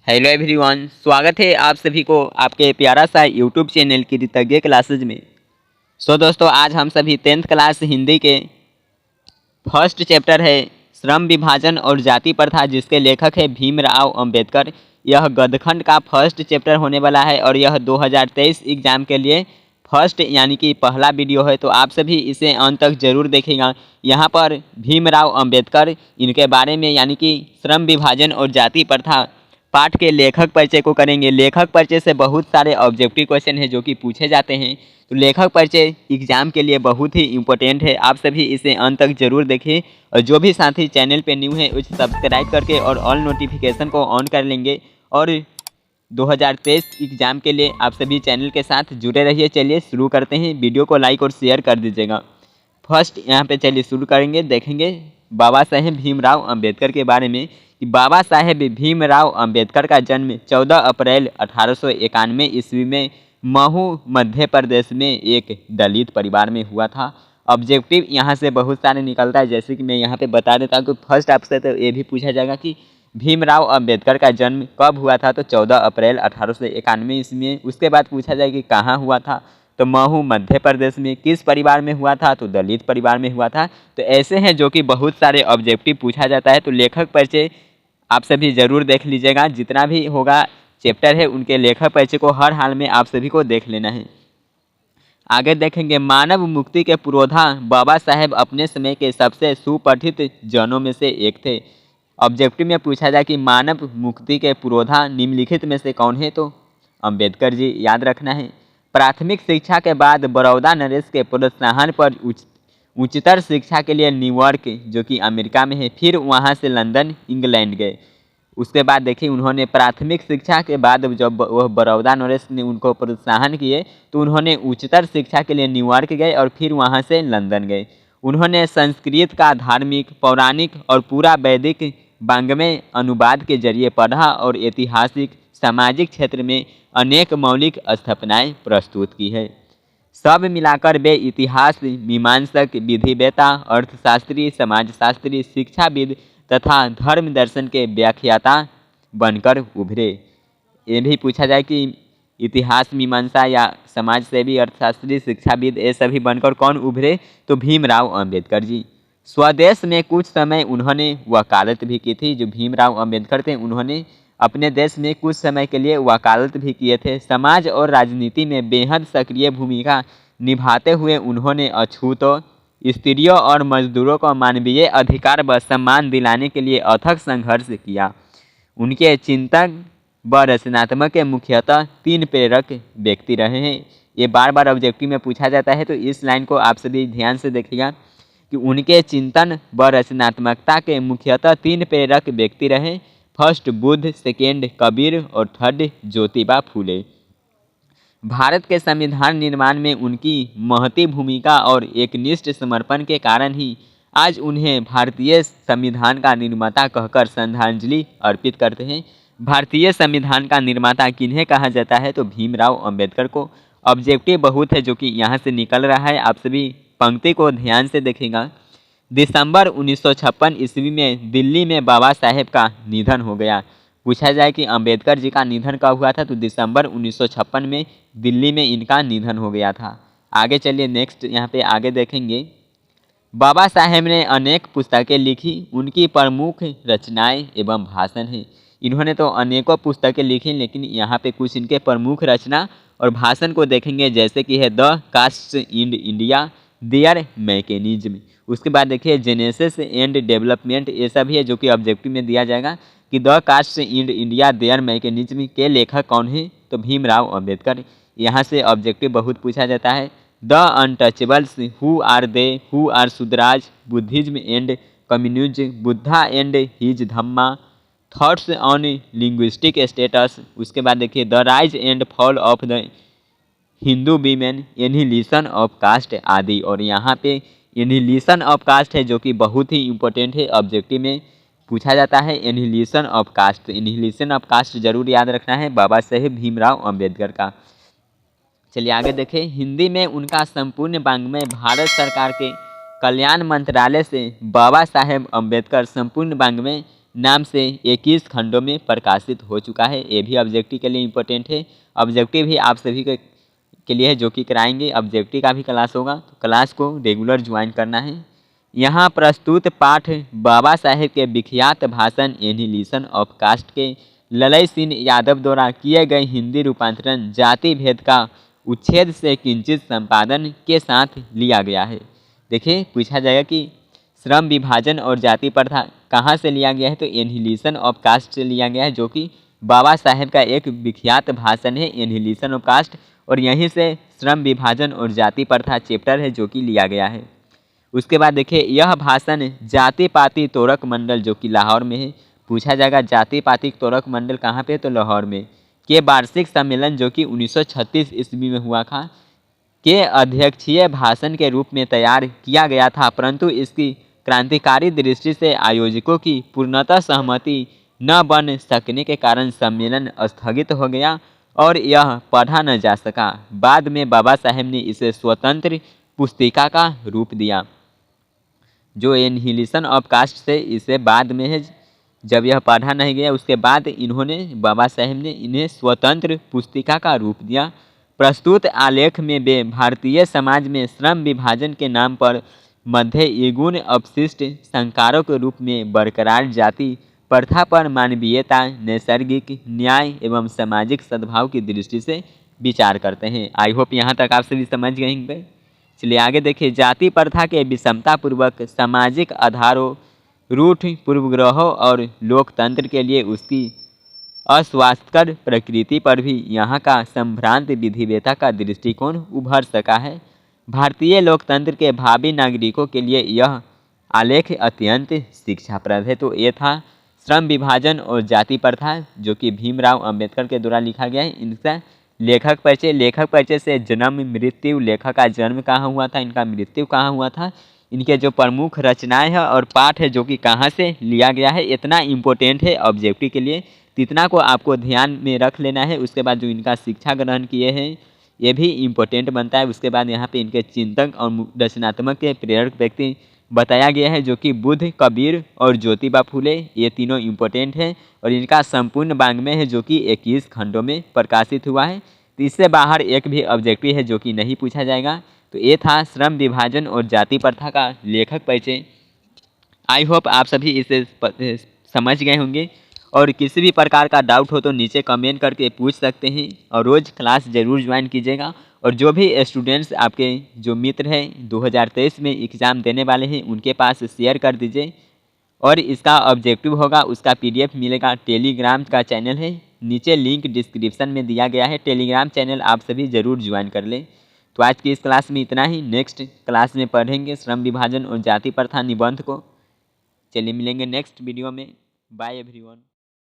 Hello everyone, स्वागत है आप सभी को आपके प्यारा सा यूट्यूब चैनल कृतज्ञ क्लासेज में। दोस्तों, आज हम सभी 10th क्लास हिंदी के फर्स्ट चैप्टर है श्रम विभाजन और जाति प्रथा, जिसके लेखक है भीमराव अंबेडकर। यह गद्यखंड का फर्स्ट चैप्टर होने वाला है और यह 2023 एग्ज़ाम के लिए फर्स्ट यानी कि पहला वीडियो है, तो आप सभी इसे अंत तक जरूर देखेगा। यहाँ पर भीमराव अंबेडकर इनके बारे में यानी कि श्रम विभाजन और जाति प्रथा पाठ के लेखक परिचय को करेंगे। लेखक परिचय से बहुत सारे ऑब्जेक्टिव क्वेश्चन हैं जो कि पूछे जाते हैं, तो लेखक परिचय एग्जाम के लिए बहुत ही इम्पोर्टेंट है। आप सभी इसे अंत तक जरूर देखें और जो भी साथी चैनल पे न्यू है उसे सब्सक्राइब करके और ऑल नोटिफिकेशन को ऑन कर लेंगे और 2023 एग्जाम के लिए आप सभी चैनल के साथ जुड़े रहिए। चलिए शुरू करते हैं, वीडियो को लाइक और शेयर कर दीजिएगा। फर्स्ट यहाँ पे चलिए शुरू करेंगे, देखेंगे बाबा साहेब भीमराव अंबेडकर के बारे में कि बाबा साहेब भीमराव अंबेडकर का जन्म 14 अप्रैल 1891 ईस्वी में महू मध्य प्रदेश में एक दलित परिवार में हुआ था। ऑब्जेक्टिव यहाँ से बहुत सारे निकलता है, जैसे कि मैं यहाँ पे बता देता हूँ कि फर्स्ट आपसे तो ये भी पूछा जाएगा कि भीमराव अंबेडकर का जन्म कब हुआ था, तो 14 अप्रैल 1891 ईस्वी में। उसके बाद पूछा जाए कि कहाँ हुआ था, तो महू मध्य प्रदेश में। किस परिवार में हुआ था, तो दलित परिवार में हुआ था। तो ऐसे हैं जो कि बहुत सारे ऑब्जेक्टिव पूछा जाता है, तो लेखक परिचय आप सभी ज़रूर देख लीजिएगा। जितना भी होगा चैप्टर है उनके लेखक परिचय को हर हाल में आप सभी को देख लेना है। आगे देखेंगे मानव मुक्ति के पुरोधा बाबा साहेब अपने समय के सबसे सुपठित जनों में से एक थे। ऑब्जेक्टिव में पूछा जाए कि मानव मुक्ति के पुरोधा निम्नलिखित में से कौन है, तो अंबेडकर जी, याद रखना है। प्राथमिक शिक्षा के बाद बड़ौदा नरेश के प्रोत्साहन पर उच्चतर शिक्षा के लिए न्यूयॉर्क जो कि अमेरिका में है, फिर वहां से लंदन इंग्लैंड गए। उसके बाद देखिए उन्होंने प्राथमिक शिक्षा के बाद जब वह बड़ौदा नरेश ने उनको प्रोत्साहन किए तो उन्होंने उच्चतर शिक्षा के लिए न्यूयॉर्क गए और फिर वहां से लंदन गए। उन्होंने संस्कृत का धार्मिक, पौराणिक और पूरा वैदिक वाङ्मय अनुवाद के जरिए पढ़ा और ऐतिहासिक सामाजिक क्षेत्र में अनेक मौलिक स्थापनाएं प्रस्तुत की है। सब मिलाकर वे इतिहास मीमांसक, विधिवेता, अर्थशास्त्री, समाजशास्त्री, शिक्षाविद तथा धर्म दर्शन के व्याख्याता बनकर उभरे। ये भी पूछा जाए कि इतिहास मीमांसा या समाज सेवी, अर्थशास्त्री, शिक्षाविद ये सभी बनकर कौन उभरे, तो भीमराव अंबेडकर जी। स्वदेश में कुछ समय उन्होंने वकालत भी की थी। जो भीमराव अंबेडकर थे उन्होंने अपने देश में कुछ समय के लिए वकालत भी किए थे। समाज और राजनीति में बेहद सक्रिय भूमिका निभाते हुए उन्होंने अछूतों, स्त्रियों और मजदूरों को मानवीय अधिकार व सम्मान दिलाने के लिए अथक संघर्ष किया। उनके चिंतन व रचनात्मक के मुख्यतः 3 प्रेरक व्यक्ति रहे हैं। ये बार बार ऑब्जेक्टिव में पूछा जाता है, तो इस लाइन को आप सभी ध्यान से देखिएगा कि उनके चिंतन व रचनात्मकता के मुख्यतः 3 प्रेरक व्यक्ति रहे। फर्स्ट बुद्ध, सेकेंड कबीर और थर्ड ज्योतिबा फूले। भारत के संविधान निर्माण में उनकी महती भूमिका और एकनिष्ठ समर्पण के कारण ही आज उन्हें भारतीय संविधान का निर्माता कहकर श्रद्धांजलि अर्पित करते हैं। भारतीय संविधान का निर्माता किन्हें कहा जाता है, तो भीमराव अंबेडकर को। ऑब्जेक्टिव बहुत है जो कि यहाँ से निकल रहा है, आप सभी पंक्ति को ध्यान से देखेगा। दिसंबर 1956 ईस्वी में दिल्ली में बाबा साहेब का निधन हो गया। पूछा जाए कि अंबेडकर जी का निधन कब हुआ था, तो दिसंबर 1956 में दिल्ली में इनका निधन हो गया था। आगे चलिए नेक्स्ट यहाँ पे आगे देखेंगे। बाबा साहेब ने अनेक पुस्तकें लिखी। उनकी प्रमुख रचनाएं एवं भाषण हैं। इन्होंने तो अनेकों पुस्तकें लिखी, लेकिन यहाँ पे कुछ इनके प्रमुख रचना और भाषण को देखेंगे, जैसे कि है the caste in India, their mechanism. उसके बाद देखिए जेनेसिस एंड डेवलपमेंट, ये सब है जो कि ऑब्जेक्टिव में दिया जाएगा कि the caste in India, their mechanism के लेखक कौन है, तो भीमराव अंबेडकर। यहाँ से ऑब्जेक्टिव बहुत पूछा जाता है। The untouchables, who are they, who are Shudras, Buddhism and communism, Buddha and his Dhamma, thoughts on linguistic states. उसके बाद देखिए the rise and fall of the Hindu women, annihilation of caste आदि। और यहाँ पे एनिहिलेशन ऑफ कास्ट है जो कि बहुत ही इंपॉर्टेंट है, ऑब्जेक्टिव में पूछा जाता है annihilation of caste. Annihilation of caste जरूर याद रखना है बाबा साहेब भीमराव अंबेडकर का। चलिए आगे देखें। हिंदी में उनका संपूर्ण वाङ्मय भारत सरकार के कल्याण मंत्रालय से बाबा साहेब अंबेडकर संपूर्ण वाङ्मय नाम से 21 खंडों में प्रकाशित हो चुका है। ये भी ऑब्जेक्टिव के लिए इम्पोर्टेंट है। ऑब्जेक्टिव भी आप सभी के लिए है जो कि कराएंगे। ऑब्जेक्टिव का भी क्लास होगा, तो क्लास को रेगुलर ज्वाइन करना है। यहाँ प्रस्तुत पाठ बाबा साहेब के विख्यात भाषण एनिहिलेशन ऑफ कास्ट के ललई सिंह यादव द्वारा किए गए हिंदी रूपांतरण जाति भेद का उच्छेद से किंचित संपादन के साथ लिया गया है। देखिए, पूछा जाएगा कि श्रम विभाजन और जाति प्रथा कहाँ से लिया गया है, तो एनिहिलेशन ऑफ कास्ट से लिया गया है, जो कि बाबा साहेब का एक विख्यात भाषण है एनिहिलेशन ऑफ कास्ट, और यहीं से श्रम विभाजन और जाति प्रथा चैप्टर है जो कि लिया गया है। उसके बाद देखिए, यह भाषण जाति पाति तोरक मंडल जो कि लाहौर में है, पूछा जाएगा जाति पाति तोरक मंडल कहाँ पे, तो लाहौर में, के वार्षिक सम्मेलन जो कि 1936 ईस्वी में हुआ था के अध्यक्षीय भाषण के रूप में तैयार किया गया था, परंतु इसकी क्रांतिकारी दृष्टि से आयोजकों की पूर्णतः सहमति न बन सकने के कारण सम्मेलन स्थगित हो गया और यह पढ़ा न जा सका। बाद में बाबा साहेब ने इसे स्वतंत्र पुस्तिका का रूप दिया। जो एनिहिलेशन ऑफ कास्ट से इसे बाद में है, जब यह पढ़ा नहीं गया उसके बाद इन्होंने बाबा साहेब ने इन्हें स्वतंत्र पुस्तिका का रूप दिया। प्रस्तुत आलेख में वे भारतीय समाज में श्रम विभाजन के नाम पर मध्य युगीन अपशिष्ट संस्कारों के रूप में बरकरार जाति प्रथा पर मानवीयता, नैसर्गिक न्याय एवं सामाजिक सद्भाव की दृष्टि से विचार करते हैं। आई होप यहाँ तक आप सभी समझ गए होंगे। चलिए आगे देखिए, जाति प्रथा के विषमतापूर्वक सामाजिक आधारों, रूढ़ पूर्वग्रहों और लोकतंत्र के लिए उसकी अस्वास्थ्यकर प्रकृति पर भी यहाँ का संभ्रांत विधिवेता का दृष्टिकोण उभर सका है। भारतीय लोकतंत्र के भावी नागरिकों के लिए यह आलेख अत्यंत शिक्षाप्रद है। तो ये था श्रम विभाजन और जाति प्रथा जो कि भीमराव अंबेडकर के द्वारा लिखा गया है। इनका लेखक परिचय से जन्म मृत्यु, लेखक का जन्म कहाँ हुआ था, इनका मृत्यु कहाँ हुआ था, इनके जो प्रमुख रचनाएं हैं और पाठ है जो कि कहाँ से लिया गया है, इतना इम्पोर्टेंट है ऑब्जेक्टिव के लिए, इतना को आपको ध्यान में रख लेना है। उसके बाद जो इनका शिक्षा ग्रहण किए हैं ये भी इम्पोर्टेंट बनता है। उसके बाद यहाँ पे इनके चिंतक और रचनात्मक के प्रेरक व्यक्ति बताया गया है जो कि बुद्ध, कबीर और ज्योतिबा फुले, ये तीनों इम्पोर्टेंट हैं। और इनका संपूर्ण वाङ्मय है जो कि 21 खंडों में प्रकाशित हुआ है। तो इससे बाहर एक भी ऑब्जेक्टिव है जो कि नहीं पूछा जाएगा। तो ये था श्रम विभाजन और जाति प्रथा का लेखक परिचय। आई होप आप सभी इसे समझ गए होंगे, और किसी भी प्रकार का डाउट हो तो नीचे कमेंट करके पूछ सकते हैं, और रोज़ क्लास ज़रूर ज्वाइन कीजिएगा। और जो भी स्टूडेंट्स आपके जो मित्र हैं 2023 में एग्ज़ाम देने वाले हैं उनके पास शेयर कर दीजिए। और इसका ऑब्जेक्टिव होगा, उसका PDF मिलेगा। टेलीग्राम का चैनल है, नीचे लिंक डिस्क्रिप्शन में दिया गया है, टेलीग्राम चैनल आप सभी ज़रूर ज्वाइन कर लें। तो आज की इस क्लास में इतना ही। नेक्स्ट क्लास में पढ़ेंगे श्रम विभाजन और जाति प्रथा निबंध को। चलिए मिलेंगे नेक्स्ट वीडियो में। Bye everyone.